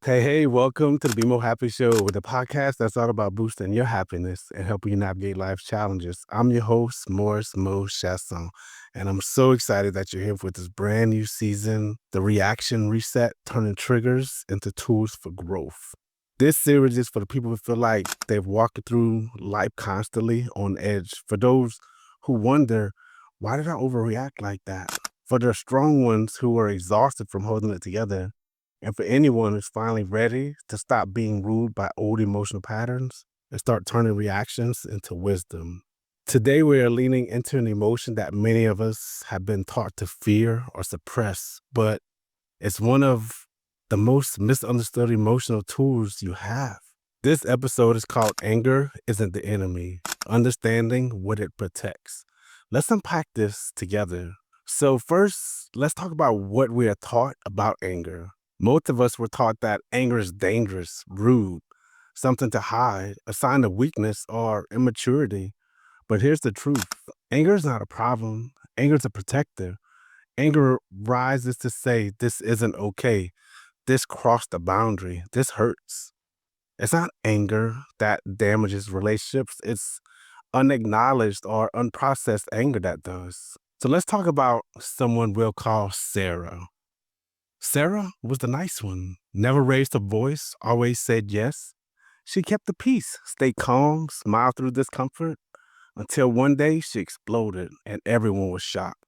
Hey, welcome to the Be More Happy Show, with the podcast that's all about boosting your happiness and helping you navigate life's challenges. I'm your host, Mo Shass, and I'm so excited that you're here with this brand new season, the reaction reset, turning triggers into tools for growth. This series is for the people who feel like they've walked through life constantly on edge, for those who wonder, why did I overreact like that? For the strong ones who are exhausted from holding it together, and for anyone who's finally ready to stop being ruled by old emotional patterns and start turning reactions into wisdom. Today, we are leaning into an emotion that many of us have been taught to fear or suppress, but it's one of the most misunderstood emotional tools you have. This episode is called Anger Isn't the Enemy, Understanding What It Protects. Let's unpack this together. So first, let's talk about what we are taught about anger. Most of us were taught that anger is dangerous, rude, something to hide, a sign of weakness or immaturity. But here's the truth. Anger is not a problem. Anger is a protector. Anger rises to say, this isn't okay. This crossed the boundary. This hurts. It's not anger that damages relationships. It's unacknowledged or unprocessed anger that does. So let's talk about someone we'll call Sarah. Sarah was the nice one, never raised her voice, always said yes. She kept the peace, stayed calm, smiled through discomfort, until one day she exploded and everyone was shocked.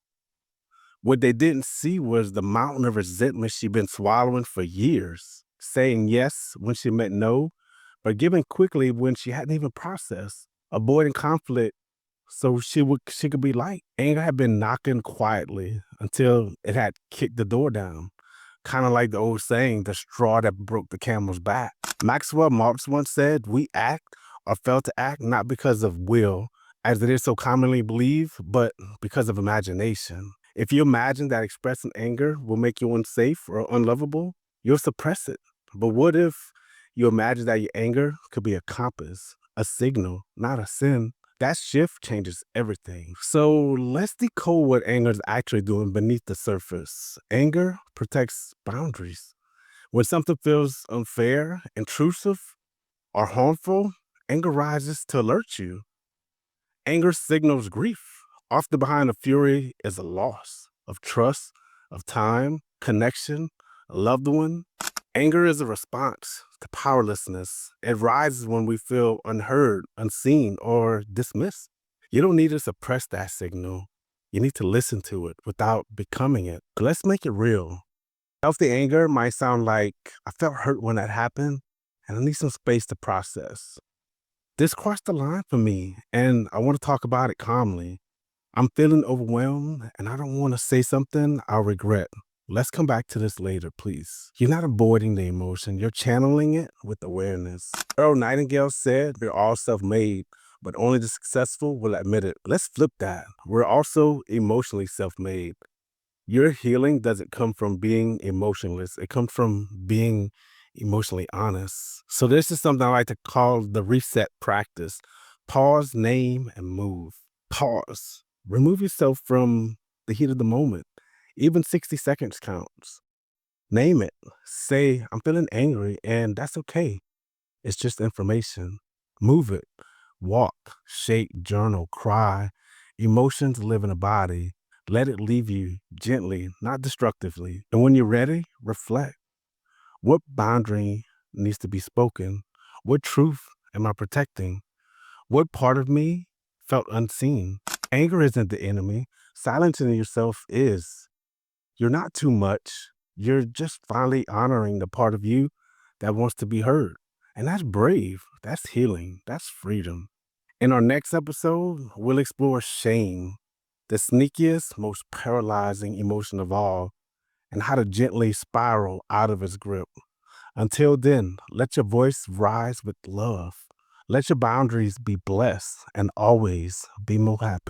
What they didn't see was the mountain of resentment she'd been swallowing for years, saying yes when she meant no, but giving quickly when she hadn't even processed, avoiding conflict so she could be liked. Anger had been knocking quietly until it had kicked the door down. Kind of like the old saying, the straw that broke the camel's back. Maxwell Marx once said, we act or fail to act not because of will, as it is so commonly believed, but because of imagination. If you imagine that expressing anger will make you unsafe or unlovable, you'll suppress it. But what if you imagine that your anger could be a compass, a signal, not a sin? That shift changes everything. So let's decode what anger is actually doing beneath the surface. Anger protects boundaries. When something feels unfair, intrusive, or harmful, anger rises to alert you. Anger signals grief. Often behind the fury is a loss of trust, of time, connection, a loved one. Anger is a response to powerlessness. It rises when we feel unheard, unseen, or dismissed. You don't need to suppress that signal. You need to listen to it without becoming it. Let's make it real. Healthy anger might sound like, I felt hurt when that happened, and I need some space to process. This crossed the line for me, and I want to talk about it calmly. I'm feeling overwhelmed, and I don't want to say something I'll regret. Let's come back to this later, please. You're not avoiding the emotion, you're channeling it with awareness. Earl Nightingale said, we're all self-made, but only the successful will admit it. Let's flip that. We're also emotionally self-made. Your healing doesn't come from being emotionless. It comes from being emotionally honest. So this is something I like to call the reset practice. Pause, name, and move. Pause. Remove yourself from the heat of the moment. Even 60 seconds counts. Name it. Say, I'm feeling angry, and that's okay. It's just information. Move it. Walk, shake, journal, cry. Emotions live in a body. Let it leave you gently, not destructively. And when you're ready, reflect. What boundary needs to be spoken? What truth am I protecting? What part of me felt unseen? Anger isn't the enemy. Silencing yourself is. You're not too much. You're just finally honoring the part of you that wants to be heard. And that's brave. That's healing. That's freedom. In our next episode, we'll explore shame, the sneakiest, most paralyzing emotion of all, and how to gently spiral out of its grip. Until then, let your voice rise with love. Let your boundaries be blessed and always be more happy.